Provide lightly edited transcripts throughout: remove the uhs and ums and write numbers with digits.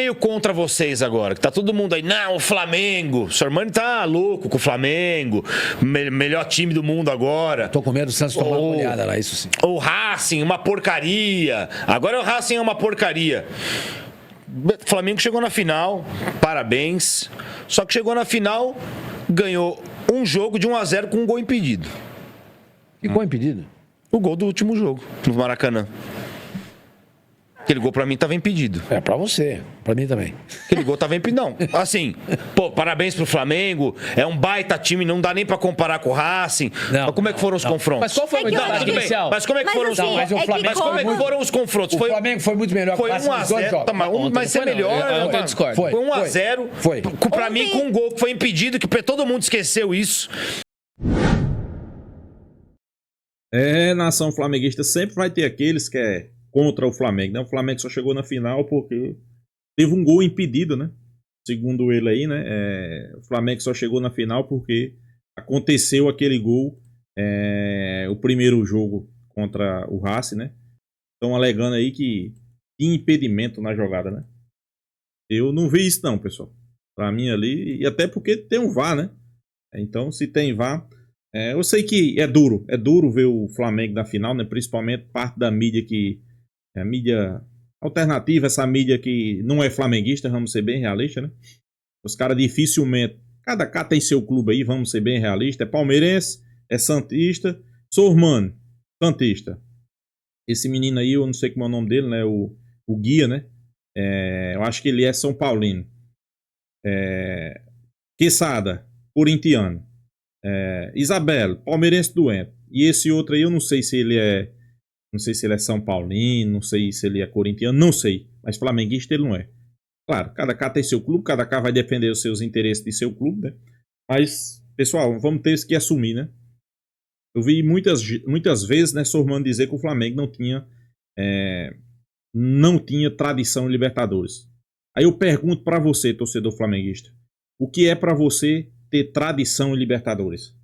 meio contra vocês agora, que tá todo mundo aí, não, o Flamengo, o Sormani tá louco com o Flamengo, melhor time do mundo agora. Tô com medo do Santos tomar uma olhada lá, isso sim. O Racing, uma porcaria. Agora o Racing é uma porcaria. O Flamengo chegou na final, parabéns. Só que chegou na final, ganhou um jogo de 1-0 com um gol impedido. Que gol impedido? O gol do último jogo, no Maracanã. Aquele gol pra mim tava impedido. É, pra você. Pra mim também. Aquele gol tava impedido. Não, assim, pô, parabéns pro Flamengo. É um baita time, não dá nem pra comparar com o Racing. Não, mas como é que foram os confrontos? Mas qual foi a vantagem inicial? Mas como é que foram os confrontos? Mas como é que foram os confrontos? O Flamengo foi muito melhor. Foi 1-0, mas ser melhor. Ontem eu discordo. Foi 1-0. Foi. Pra mim, com um gol que foi impedido, que todo mundo esqueceu isso. Nação flamenguista sempre vai ter aqueles que é contra o Flamengo, né? O Flamengo só chegou na final porque teve um gol impedido, né? Segundo ele aí, né? O Flamengo só chegou na final porque aconteceu aquele gol, o primeiro jogo contra o Racing, né? Estão alegando aí que tinha impedimento na jogada, né? Eu não vi isso não, pessoal. Pra mim ali, e até porque tem um VAR, né? Então, se tem VAR... eu sei que é duro ver o Flamengo na final, né? Principalmente parte da mídia que... a mídia alternativa, essa mídia que não é flamenguista, vamos ser bem realistas, né? Os caras dificilmente... Cada cara tem seu clube aí, vamos ser bem realistas. É palmeirense, é santista. Sormani, santista. Esse menino aí, eu não sei como é o nome dele, né? O Guia, né? Eu acho que ele é São Paulino. Quesada, corintiano. Isabel, palmeirense doente. E esse outro aí, eu não sei se ele é... Não sei se ele é São Paulino, não sei se ele é corintiano, não sei. Mas flamenguista ele não é. Claro, cada cara tem seu clube, cada cara vai defender os seus interesses de seu clube, né? Mas, pessoal, vamos ter que assumir, né? Eu vi muitas vezes, né, Sormani dizer que o Flamengo não tinha tradição em Libertadores. Aí eu pergunto pra você, torcedor flamenguista, o que é pra você ter tradição em Libertadores?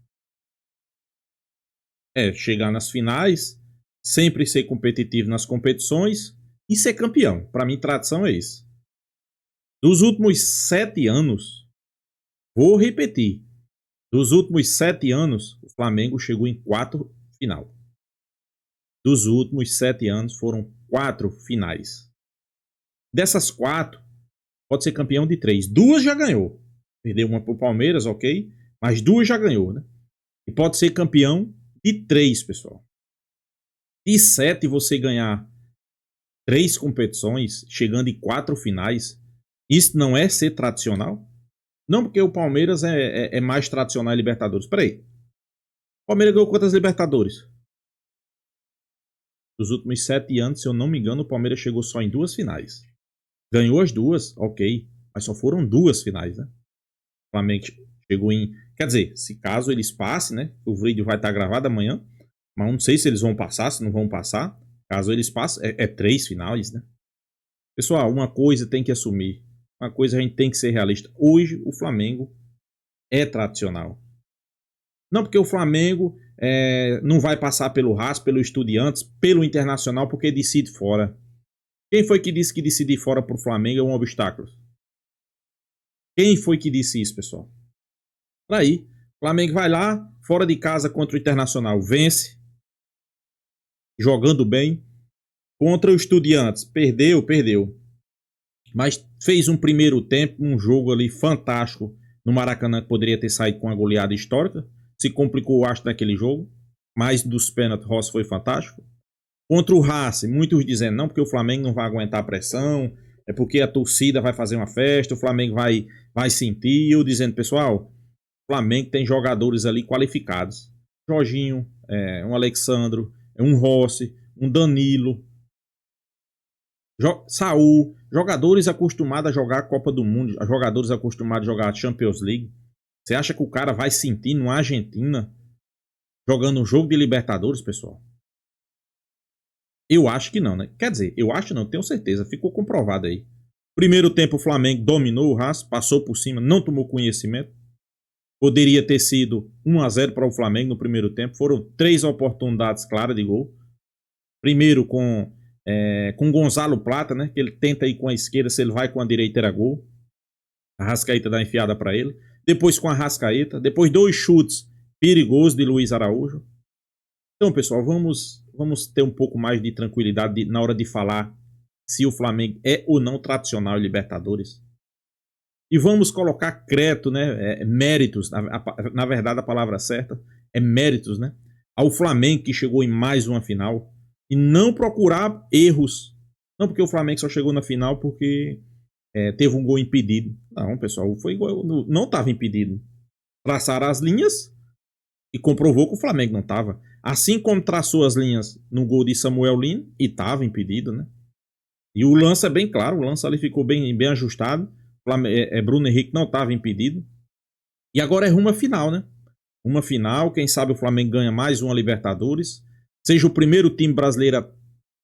Chegar nas finais, sempre ser competitivo nas competições e ser campeão. Pra mim, tradição é isso. Dos últimos 7 anos, vou repetir, dos últimos 7 anos, o Flamengo chegou em 4 finais. Dos últimos 7 anos, foram 4 finais. Dessas 4, pode ser campeão de 3. 2 já ganhou. Perdeu uma pro Palmeiras, ok? Mas 2 já ganhou, né? E pode ser campeão de 3, pessoal. De 7 você ganhar 3 competições, chegando em 4 finais, isso não é ser tradicional? Não, porque o Palmeiras é mais tradicional em Libertadores. Peraí. O Palmeiras ganhou quantas Libertadores? Dos últimos 7 anos, se eu não me engano, o Palmeiras chegou só em 2 finais. Ganhou as 2, ok. Mas só foram 2 finais, né? O Flamengo chegou em... Quer dizer, se caso eles passem, né? O vídeo vai estar gravado amanhã. Mas não sei se eles vão passar, se não vão passar. Caso eles passem, 3 finais, né? Pessoal, uma coisa tem que assumir. Uma coisa a gente tem que ser realista. Hoje, o Flamengo é tradicional. Não porque o Flamengo não vai passar pelo Racing, pelo Estudiantes, pelo Internacional, porque decide fora. Quem foi que disse que decidir fora pro Flamengo é um obstáculo? Quem foi que disse isso, pessoal? Aí, o Flamengo vai lá, fora de casa contra o Internacional, vence, jogando bem. Contra o Estudiantes, perdeu. Mas fez um primeiro tempo, um jogo ali fantástico no Maracanã, que poderia ter saído com uma goleada histórica. Se complicou, acho, naquele jogo. Mas dos pênaltis, Rossi foi fantástico. Contra o Racing, muitos dizendo, não, porque o Flamengo não vai aguentar a pressão, é porque a torcida vai fazer uma festa, o Flamengo vai sentir. E eu dizendo, pessoal, o Flamengo tem jogadores ali qualificados. Jorginho, um Alexandro, um Rossi, um Danilo, Saul, jogadores acostumados a jogar a Copa do Mundo, jogadores acostumados a jogar a Champions League. Você acha que o cara vai sentir na Argentina jogando um jogo de Libertadores, pessoal? Eu acho que não, né? Quer dizer, eu acho não, tenho certeza, ficou comprovado aí. Primeiro tempo o Flamengo dominou o Racing, passou por cima, não tomou conhecimento. Poderia ter sido 1-0 para o Flamengo no primeiro tempo. Foram 3 oportunidades claras de gol. Primeiro com com Gonzalo Plata, né? Que ele tenta ir com a esquerda, se ele vai com a direita era gol. A Arrascaeta dá enfiada para ele. Depois com a Arrascaeta. Depois 2 chutes perigosos de Luiz Araújo. Então, pessoal, vamos ter um pouco mais de tranquilidade na hora de falar se o Flamengo é ou não tradicional em Libertadores. E vamos colocar crédito, né? Méritos. Na verdade, a palavra certa é méritos, né? Ao Flamengo que chegou em mais uma final. E não procurar erros. Não porque o Flamengo só chegou na final porque teve um gol impedido. Não, pessoal, foi igual. Não estava impedido. Traçaram as linhas e comprovou que o Flamengo não estava. Assim como traçou as linhas no gol de Samuel Lino e estava impedido, né? E o lance é bem claro, o lance ali ficou bem ajustado. Bruno Henrique não estava impedido. E agora é rumo à final, né? Uma final, quem sabe o Flamengo ganha mais uma Libertadores. Seja o primeiro time brasileiro a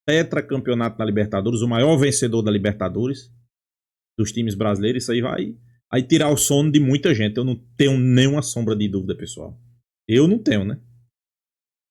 tetracampeonato na Libertadores, o maior vencedor da Libertadores dos times brasileiros. Isso aí vai tirar o sono de muita gente. Eu não tenho nenhuma sombra de dúvida, pessoal. Eu não tenho, né?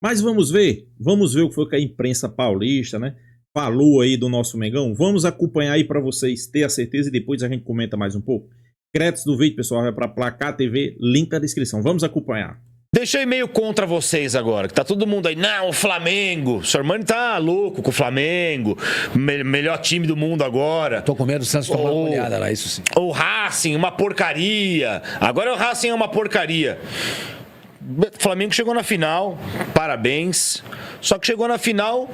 Mas vamos ver o que foi que a imprensa paulista, né, falou aí do nosso Mengão. Vamos acompanhar aí para vocês ter a certeza e depois a gente comenta mais um pouco. Créditos do vídeo, pessoal, vai para Placar TV, link na descrição. Vamos acompanhar. Deixei meio contra vocês agora, que tá todo mundo aí, não, o Flamengo, o Sormani tá louco com o Flamengo, melhor time do mundo agora. Tô com medo do Santos tomar uma olhada lá, isso sim. O Racing, uma porcaria, agora o Racing é uma porcaria. O Flamengo chegou na final, parabéns, só que chegou na final,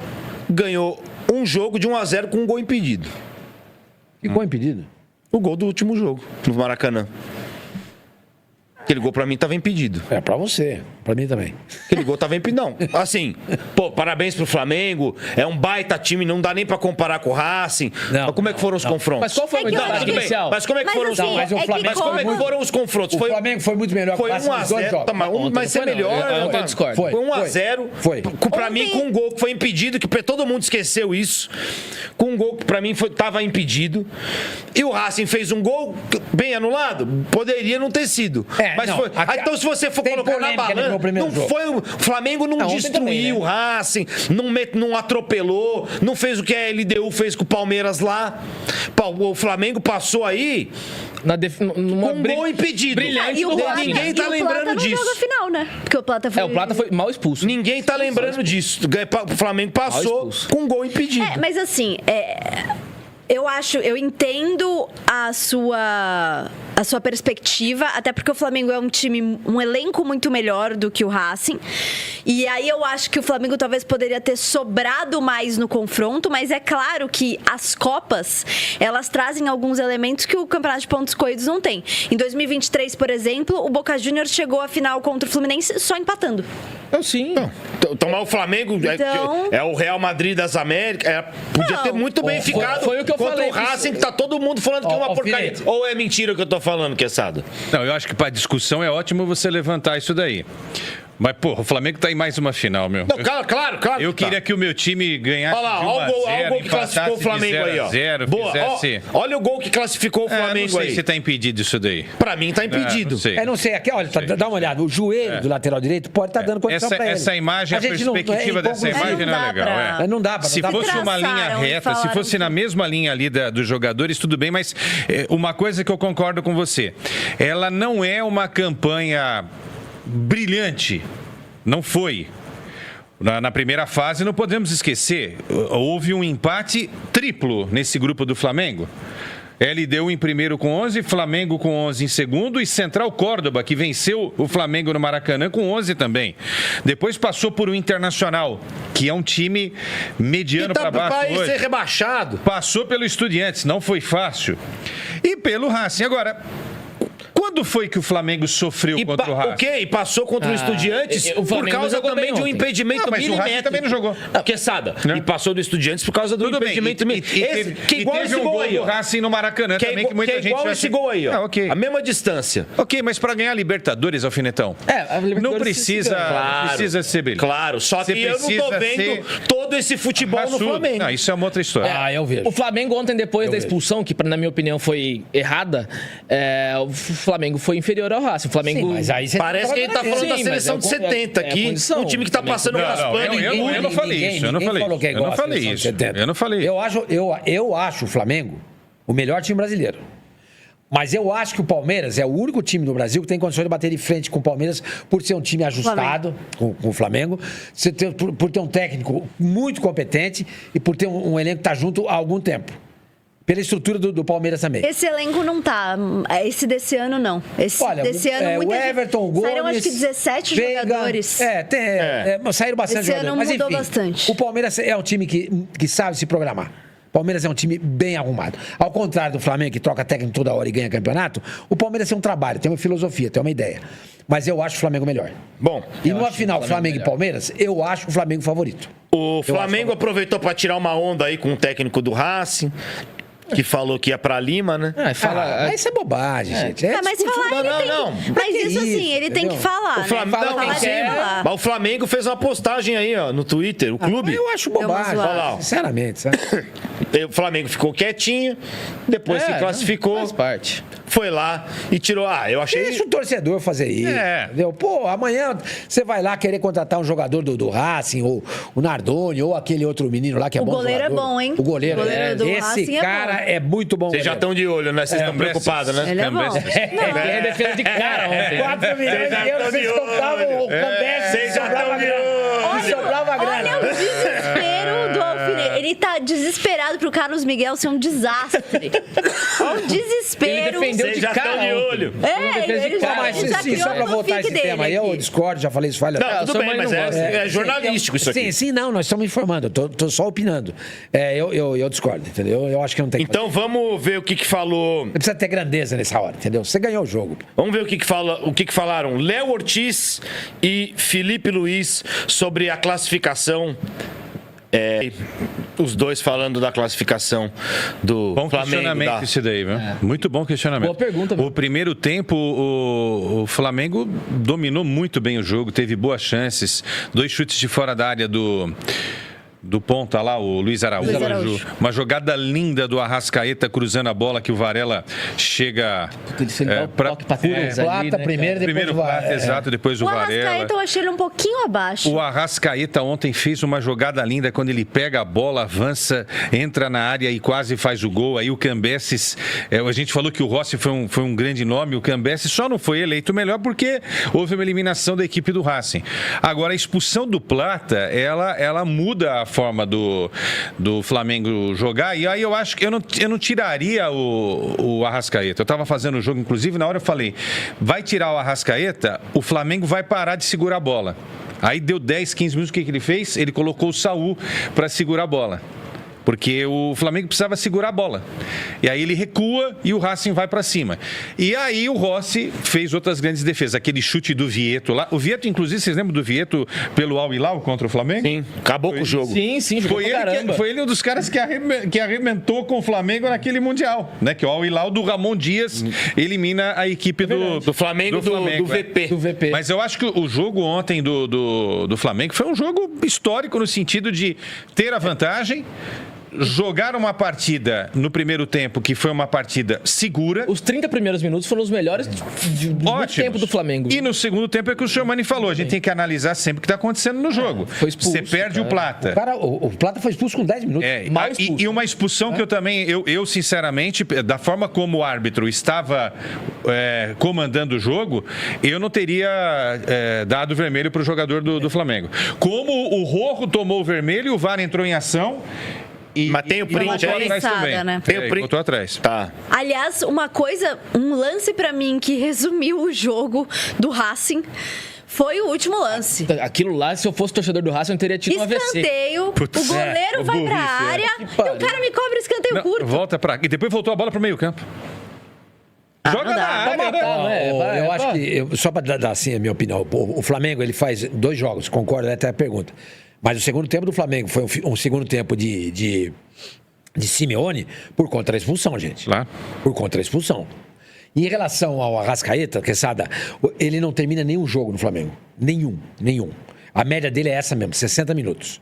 ganhou um jogo de 1-0 com um gol impedido. Que gol impedido? O gol do último jogo, no Maracanã. Aquele gol pra mim tava impedido. Pra você, pra mim também. Aquele gol tava impedido. Não, assim, pô, parabéns pro Flamengo. É um baita time, não dá nem pra comparar com o Racing. Não, mas como é que foram os confrontos? Mas qual foi o resultado inicial? Mas como é que foram os confrontos? Mas como é que foram os confrontos? O Flamengo foi muito melhor. Foi 1-0. Mas ser melhor. Eu discordo. Foi 1-0. Foi. Pra mim, com um gol que foi impedido, que todo mundo esqueceu isso. Com um gol que pra mim tava impedido. E o Racing fez um gol bem anulado. Poderia não ter sido. Mas não, foi. Então, se você for colocar na balança, não foi o Flamengo não destruiu também, né? O Racing, não atropelou, não fez o que a LDU fez com o Palmeiras lá. O Flamengo passou aí com um gol impedido. Brilhante do Racing. Ninguém tá lembrando disso. Jogo final, né? Porque o Plata foi... o Plata foi mal expulso. Ninguém tá lembrando disso. O Flamengo passou com um gol impedido. Mas assim, eu entendo a sua perspectiva, até porque o Flamengo é um elenco muito melhor do que o Racing. E aí eu acho que o Flamengo talvez poderia ter sobrado mais no confronto, mas é claro que as Copas, elas trazem alguns elementos que o Campeonato de Pontos Corridos não tem. Em 2023, por exemplo, o Boca Juniors chegou à final contra o Fluminense só empatando. Sim. Tomar o Flamengo então... é o Real Madrid das Américas. Podia ter muito bem ficado foi o que eu contra falei, o Racing, que tá todo mundo falando que é uma porcaria. Ou é mentira o que eu tô falando, Quesada? Não, eu acho que para discussão é ótimo você levantar isso daí. Mas, porra, o Flamengo tá em mais uma final, meu. Não, claro. Eu queria que o meu time ganhasse. Olha lá, olha o gol que classificou o Flamengo aí, ó. Boa, olha o gol que classificou o Flamengo aí. Não sei se tá impedido isso daí. Pra mim tá impedido. Não sei. Aqui, olha, dá uma olhada. O joelho do lateral direito pode estar dando condição pra ele. Essa imagem, a perspectiva dessa imagem não é legal. Não dá pra... Se fosse uma linha reta, se fosse na mesma linha ali dos jogadores, tudo bem, mas uma coisa que eu concordo com você, ela não é uma campanha brilhante. Não foi. Na primeira fase, não podemos esquecer, houve um empate triplo nesse grupo do Flamengo. LDU em primeiro com 11, Flamengo com 11 em segundo e Central Córdoba, que venceu o Flamengo no Maracanã com 11 também. Depois passou por um Internacional, que é um time mediano para baixo hoje. Ser rebaixado. Passou pelo Estudiantes, não foi fácil. E pelo Racing. Agora... Quando foi que o Flamengo sofreu contra o Racing? Ok, passou contra o Estudiantes por causa também de um impedimento milimétrico. Mas o Racing também não jogou. Quesada. E passou do Estudiantes por causa do impedimento milimétrico. Que igual esse gol aí, o Racing no Maracanã também, que muita gente... igual esse gol aí, ó. Okay. A mesma distância. Ok, mas para ganhar a Libertadores, Alfinetão, não precisa ser brilhante. Claro, só que eu não tô vendo todo todo esse futebol no Flamengo. Não, isso é uma outra história. Eu vejo. O Flamengo ontem, depois da expulsão, que na minha opinião foi errada, o Flamengo foi inferior ao Racing. O Flamengo... Sim, mas aí você Parece que ele tá falando da seleção de 70 aqui. Um time que tá passando raspando em tudo. Eu não falei isso. Eu não falei isso. Eu não falei isso. Eu acho o Flamengo o melhor time brasileiro. Mas eu acho que o Palmeiras é o único time no Brasil que tem condições de bater de frente com o Palmeiras por ser um time ajustado com o Flamengo, por ter um técnico muito competente e por ter um elenco que está junto há algum tempo. Pela estrutura do Palmeiras também. Esse elenco não tá. Esse desse ano, não. Desse ano, muita o Everton, o Gomes... Saíram, acho que 17 jogadores. Saíram bastante esse jogadores. Ano mas, mudou enfim, bastante. O Palmeiras é um time que sabe se programar. O Palmeiras é um time bem arrumado. Ao contrário do Flamengo, que troca técnico toda hora e ganha campeonato, o Palmeiras tem um trabalho, tem uma filosofia, tem uma ideia. Mas eu acho o Flamengo melhor. Bom, e numa final Flamengo e Palmeiras, eu acho o Flamengo favorito. O Flamengo aproveitou para tirar uma onda aí com o técnico do Racing, que falou que ia pra Lima, né? Isso é bobagem, gente. Mas falar não. Mas isso assim, ele tem que falar, O Flamengo, mas o Flamengo fez uma postagem aí, ó, no Twitter, o clube. Eu acho bobagem, sinceramente, sabe? O Flamengo ficou quietinho, depois se classificou. Faz parte. Foi lá e tirou. Eu achei. Deixa o torcedor fazer isso. Entendeu? Pô, amanhã você vai lá querer contratar um jogador do Racing, ou o Nardoni, ou aquele outro menino lá que é bom. O goleiro é bom, hein? O goleiro do esse Racing cara é muito bom. Vocês já estão de olho, né? Vocês estão preocupados, né? Ele é bom. É defesa de cara ontem. 4 milhões de euros, vocês compravam o Cambé. Vocês já estão de olho. Sobrava grana. Olha o desespero do Alfinete. Ele tá desesperado pro Carlos Miguel ser um desastre. Olha o desespero. Vocês já estão de olho. Ele já criou só pra voltar esse tema aí, eu discordo, já falei isso. Não, tudo bem, mas é jornalístico isso aqui. Sim, não, nós estamos informando, eu tô só opinando. Eu discordo, entendeu? Eu acho que não tem que Então vamos ver o que falou. Não precisa ter grandeza nessa hora, entendeu? Você ganhou o jogo. Vamos ver o que falaram Léo Ortiz e Felipe Luiz sobre a classificação. Os dois falando da classificação do bom Flamengo. Questionamento esse daí, viu? Muito bom questionamento. Boa pergunta, viu? O primeiro tempo, o Flamengo dominou muito bem o jogo, teve boas chances, 2 chutes de fora da área do ponta lá, o Luiz Araújo. Uma jogada linda do Arrascaeta cruzando a bola que o Varela chega Plata primeiro, depois o Varela. Exato, depois o Varela. O Arrascaeta eu achei ele um pouquinho abaixo. O Arrascaeta ontem fez uma jogada linda quando ele pega a bola, avança, entra na área e quase faz o gol. Aí o Cambeses, a gente falou que o Rossi foi um grande nome, o Cambeses só não foi eleito melhor porque houve uma eliminação da equipe do Racing. Agora, a expulsão do Plata, ela muda a forma do Flamengo jogar, e aí eu acho que eu não tiraria o Arrascaeta. Eu estava fazendo o jogo, inclusive, na hora eu falei, vai tirar o Arrascaeta, o Flamengo vai parar de segurar a bola. Aí deu 10, 15 minutos, o que ele fez? Ele colocou o Saul para segurar a bola. Porque o Flamengo precisava segurar a bola. E aí ele recua e o Racing vai para cima. E aí o Rossi fez outras grandes defesas. Aquele chute do Vieto lá. O Vieto, inclusive, vocês lembram do Vieto pelo Al Hilal contra o Flamengo? Sim, acabou com o jogo. Sim, jogou foi ele um dos caras que arrebentou com o Flamengo naquele Mundial. Né? Que o Al Hilal do Ramon Dias elimina a equipe do Flamengo, do VP. Mas eu acho que o jogo ontem do Flamengo foi um jogo histórico no sentido de ter a vantagem, jogar uma partida no primeiro tempo que foi uma partida segura. Os 30 primeiros minutos foram os melhores do tempo do Flamengo. E no segundo tempo é que o Schiomani falou, a gente tem que analisar sempre o que está acontecendo no jogo. Foi expulso, você perde o Plata. O Plata foi expulso com 10 minutos. E uma expulsão que eu também, eu sinceramente, da forma como o árbitro estava comandando o jogo, eu não teria dado vermelho para o jogador do Flamengo. Como o Rojo tomou o vermelho e o VAR entrou em ação. Mas tem o print aí, né? Tem o print. Botou atrás. Tá. Aliás, um lance pra mim que resumiu o jogo do Racing foi o último lance. Aquilo lá, se eu fosse torcedor do Racing, eu teria tido um AVC. Escanteio, o goleiro vai pra área e o cara me cobra escanteio curto. Volta pra... E depois voltou a bola pro meio campo. Joga na área, né? Eu acho que, só pra dar assim a minha opinião, o Flamengo ele faz 2 jogos, concordo, até a pergunta. Mas o segundo tempo do Flamengo foi um segundo tempo de Simeone por conta da expulsão, gente. Claro. Por conta da expulsão. E em relação ao Arrascaeta, Quesada, ele não termina nenhum jogo no Flamengo. Nenhum. A média dele é essa mesmo, 60 minutos.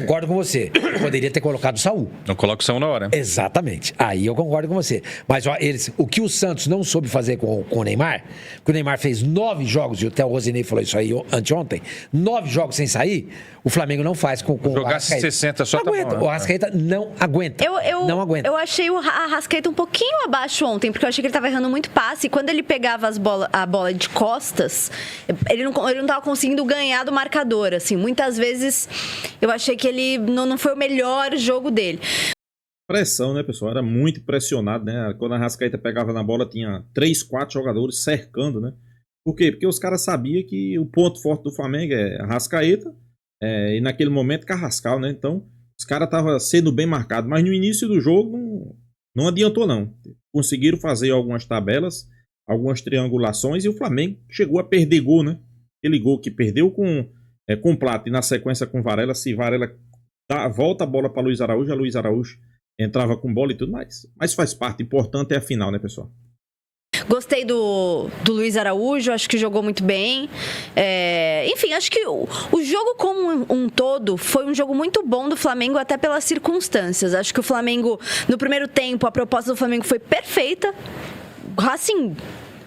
concordo com você. Poderia ter colocado o Saúl. Não coloca o Saúl na hora. Exatamente. Aí eu concordo com você. Mas ó, o que o Santos não soube fazer com o Neymar, que o Neymar fez 9 jogos, e até o Rosinei falou isso aí anteontem, 9 jogos sem sair, o Flamengo não faz com o Jogasse Arrascaeta. 60 só Não aguenta. tá bom, O Arrascaeta não aguenta. Não aguenta. Eu achei o Arrascaeta um pouquinho abaixo ontem, porque eu achei que ele tava errando muito passe. E quando ele pegava a bola de costas, ele não tava conseguindo ganhar do marcador, assim. Muitas vezes eu achei que ele não foi o melhor jogo dele. Pressão, né, pessoal? Era muito pressionado, né? Quando a Arrascaeta pegava na bola, tinha 3, 4 jogadores cercando, né? Por quê? Porque os caras sabiam que o ponto forte do Flamengo é Arrascaeta, e naquele momento Carrascal, né? Então, os caras estavam sendo bem marcados. Mas no início do jogo, não adiantou, não. Conseguiram fazer algumas tabelas, algumas triangulações, e o Flamengo chegou a perder gol, né? Aquele gol que perdeu com Plata e na sequência com Varela. Se Varela volta a bola para Luiz Araújo, a Luiz Araújo entrava com bola e tudo mais. Mas faz parte, importante é a final, né, pessoal? Gostei do Luiz Araújo, acho que jogou muito bem. Enfim, acho que o jogo como um todo foi um jogo muito bom do Flamengo, até pelas circunstâncias. Acho que o Flamengo, no primeiro tempo, a proposta do Flamengo foi perfeita. Assim,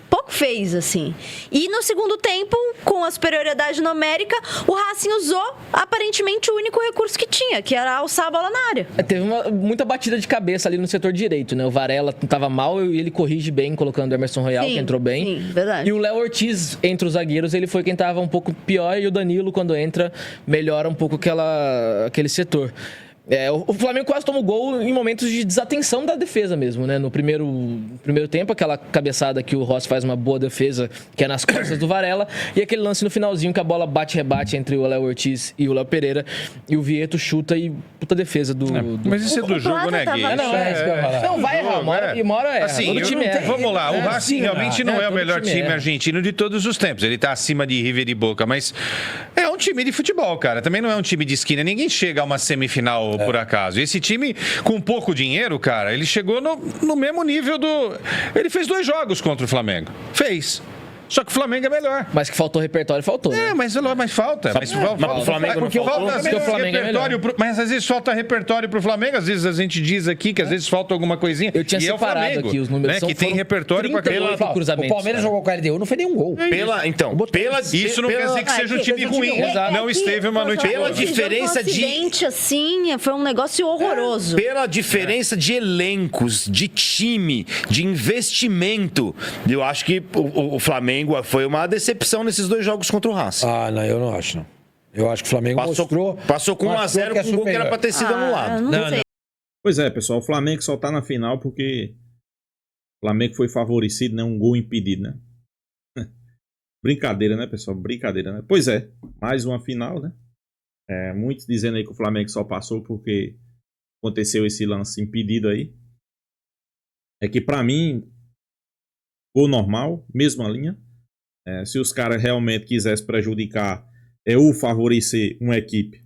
pouco fez, assim. E no segundo tempo, com a superioridade numérica, o Racing usou aparentemente o único recurso que tinha, que era alçar a bola na área. Teve muita batida de cabeça ali no setor direito, né? O Varela tava mal e ele corrige bem, colocando o Emerson Royal, que entrou bem. Sim, verdade. E o Léo Ortiz, entre os zagueiros, ele foi quem tava um pouco pior, e o Danilo, quando entra, melhora um pouco aquele setor. O Flamengo quase tomou gol em momentos de desatenção da defesa mesmo, né? No primeiro tempo, aquela cabeçada que o Rossi faz uma boa defesa, que é nas costas do Varela, e aquele lance no finalzinho que a bola bate-rebate entre o Léo Ortiz e o Léo Pereira, e o Vieto chuta e puta defesa do... Mas isso é do jogo, né, Gui? Não, vai errar, uma hora erra. Assim, vamos lá, o Racing realmente não é o melhor time argentino de todos os tempos. Ele tá acima de River e Boca, mas é um time de futebol, cara. Também não é um time de esquina. Ninguém chega a uma semifinal por acaso. Esse time, com pouco dinheiro, cara, ele chegou no mesmo nível do... Ele fez 2 jogos contra o Flamengo. Fez. Só que o Flamengo é melhor. Mas que faltou repertório, faltou. Né? Mas falta. Mas o Flamengo não faltou. O Flamengo é melhor. Mas às vezes falta repertório pro Flamengo, às vezes a gente diz aqui que às vezes falta alguma coisinha. Eu tinha separado Flamengo, aqui os números, né, que tem repertório para cruzamento. O Palmeiras jogou com a LDU, não foi nenhum gol. Isso não quer dizer que seja um time ruim. Não esteve uma noite boa. Pela diferença de... assim, foi um negócio horroroso. Pela diferença de elencos, de time, de investimento, eu acho que o Flamengo foi uma decepção nesses 2 jogos contra o Racing. Não, eu não acho, não. Eu acho que o Flamengo passou com 1-0 com um gol que era pra ter sido anulado. Não. Pois é, pessoal, o Flamengo só tá na final porque o Flamengo foi favorecido, né? Um gol impedido, né? Brincadeira, né, pessoal? Brincadeira, né? Pois é, mais uma final, né? Muitos dizendo aí que o Flamengo só passou porque aconteceu esse lance impedido aí. É que pra mim, gol normal, mesma linha. Se os caras realmente quisessem prejudicar ou favorecer uma equipe,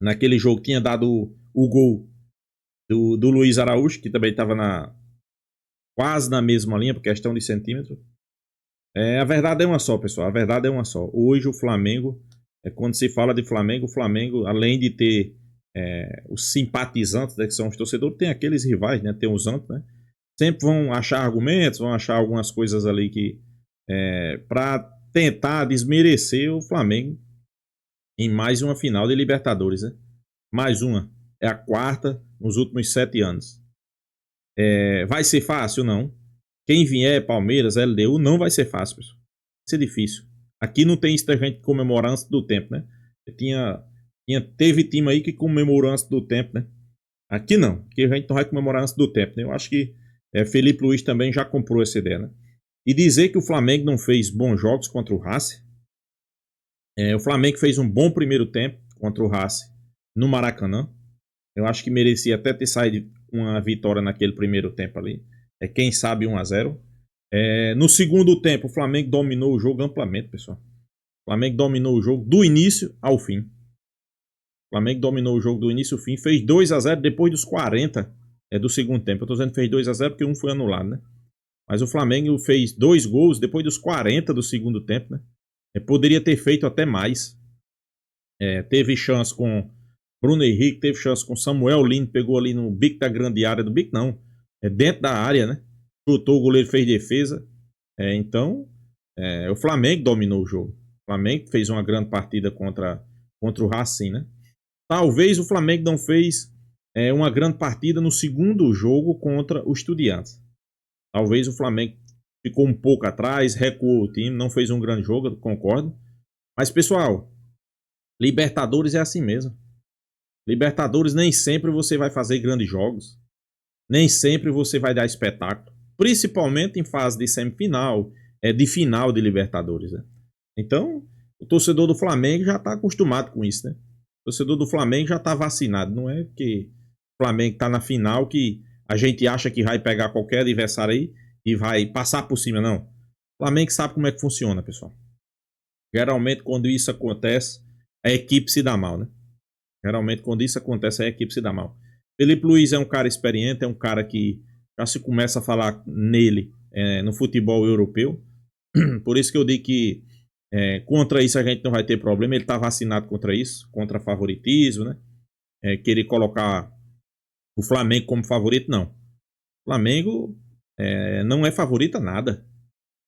naquele jogo tinha dado o gol do Luiz Araújo, que também estava quase na mesma linha, por questão de centímetro. A verdade é uma só, pessoal. A verdade é uma só. Hoje o Flamengo, quando se fala de Flamengo, o Flamengo, além de ter os simpatizantes, né, que são os torcedores, tem aqueles rivais, né, tem os antes, né? Sempre vão achar argumentos, vão achar algumas coisas ali que para tentar desmerecer o Flamengo em mais uma final de Libertadores, né? Mais uma. É a 4ª nos últimos 7 anos. Vai ser fácil? Não. Quem vier, Palmeiras, LDU, não vai ser fácil, pessoal. Vai ser difícil. Aqui não tem isso da gente comemorar antes do tempo, né? Teve time aí que comemorou antes do tempo, né? Aqui não. Aqui a gente não vai comemorar antes do tempo, né? Eu acho que Felipe Luiz também já comprou essa ideia, né? E dizer que o Flamengo não fez bons jogos contra o Racing. O Flamengo fez um bom primeiro tempo contra o Racing no Maracanã. Eu acho que merecia até ter saído uma vitória naquele primeiro tempo ali. Quem sabe 1-0. No segundo tempo, o Flamengo dominou o jogo amplamente, pessoal. O Flamengo dominou o jogo do início ao fim. O Flamengo dominou o jogo do início ao fim. Fez 2-0 depois dos 40 do segundo tempo. Eu tô dizendo que fez 2-0 porque um foi anulado, né? Mas o Flamengo fez 2 gols depois dos 40 do segundo tempo, né? Poderia ter feito até mais. Teve chance com Bruno Henrique teve chance com Samuel Lino, pegou ali no bico da grande área, do bico não, é dentro da área, né? Chutou, o goleiro fez defesa. Então, o Flamengo dominou o jogo. O Flamengo fez uma grande partida contra o Racing, né? Talvez o Flamengo não fez uma grande partida no segundo jogo contra o Estudiantes. Talvez o Flamengo ficou um pouco atrás, recuou o time, não fez um grande jogo, concordo. Mas, pessoal, Libertadores é assim mesmo. Libertadores nem sempre você vai fazer grandes jogos. Nem sempre você vai dar espetáculo. Principalmente em fase de semifinal, de final de Libertadores, né? Então, o torcedor do Flamengo já está acostumado com isso, né? O torcedor do Flamengo já está vacinado. Não é que o Flamengo está na final que a gente acha que vai pegar qualquer adversário aí e vai passar por cima, não. O Flamengo sabe como é que funciona, pessoal. Geralmente, quando isso acontece, a equipe se dá mal, né? Geralmente, quando isso acontece, a equipe se dá mal. Felipe Luiz é um cara experiente, é um cara que já se começa a falar nele no futebol europeu. Por isso que eu digo que contra isso a gente não vai ter problema. Ele está vacinado contra isso, contra favoritismo, né? Querer colocar o Flamengo como favorito, não. O Flamengo não é favorito a nada.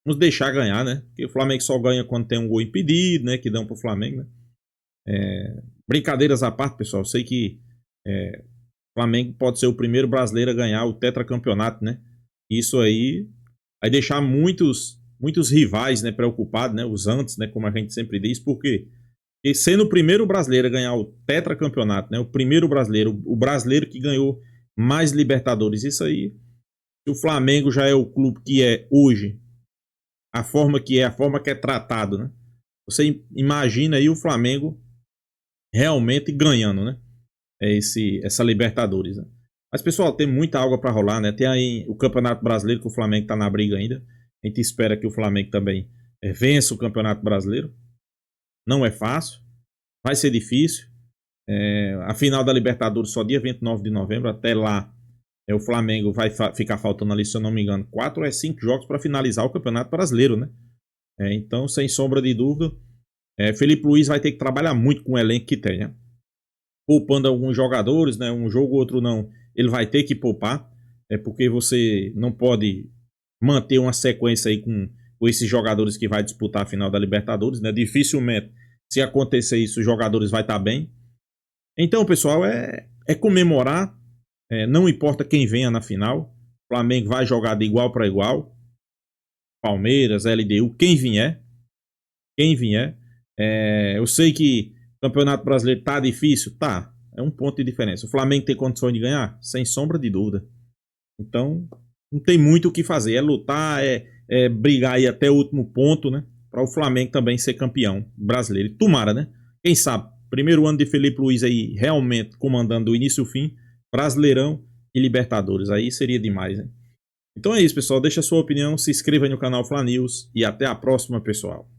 Vamos deixar ganhar, né? Porque o Flamengo só ganha quando tem um gol impedido, né? Que dão pro Flamengo, né? Brincadeiras à parte, pessoal. Eu sei que o Flamengo pode ser o primeiro brasileiro a ganhar o tetracampeonato, né? Isso aí vai deixar muitos rivais, né, preocupados, né? Os antes, né? Como a gente sempre diz. Por quê? Porque sendo o primeiro brasileiro a ganhar o tetracampeonato, né? O primeiro brasileiro, o brasileiro que ganhou mais Libertadores. Isso aí, se o Flamengo já é o clube que é hoje, a forma que é tratado, né? Você imagina aí o Flamengo realmente ganhando, né? Essa Libertadores, né? Mas, pessoal, tem muita água para rolar, né? Tem aí o Campeonato Brasileiro, que o Flamengo tá na briga ainda. A gente espera que o Flamengo também vença o Campeonato Brasileiro. Não é fácil, vai ser difícil. A final da Libertadores só dia 29 de novembro. Até lá, o Flamengo vai ficar faltando ali, se eu não me engano, 4 ou 5 jogos para finalizar o Campeonato Brasileiro, né? Então, sem sombra de dúvida, Felipe Luiz vai ter que trabalhar muito com o elenco que tem, né? Poupando alguns jogadores, né? Um jogo ou outro não, ele vai ter que poupar, porque você não pode manter uma sequência aí com esses jogadores que vai disputar a final da Libertadores, né? Dificilmente, se acontecer isso, os jogadores vai estar bem. Então, pessoal, é comemorar, não importa quem venha na final, o Flamengo vai jogar de igual para igual, Palmeiras, LDU, quem vier. Eu sei que o Campeonato Brasileiro tá difícil, tá, é um ponto de diferença. O Flamengo tem condições de ganhar? Sem sombra de dúvida. Então, não tem muito o que fazer, é lutar, brigar aí até o último ponto, né? Para o Flamengo também ser campeão brasileiro. E tomara, né? Quem sabe, primeiro ano de Felipe Luiz aí realmente comandando do início ao fim, Brasileirão e Libertadores. Aí seria demais, né? Então é isso, pessoal. Deixa a sua opinião, se inscreva aí no canal Fla News e até a próxima, pessoal.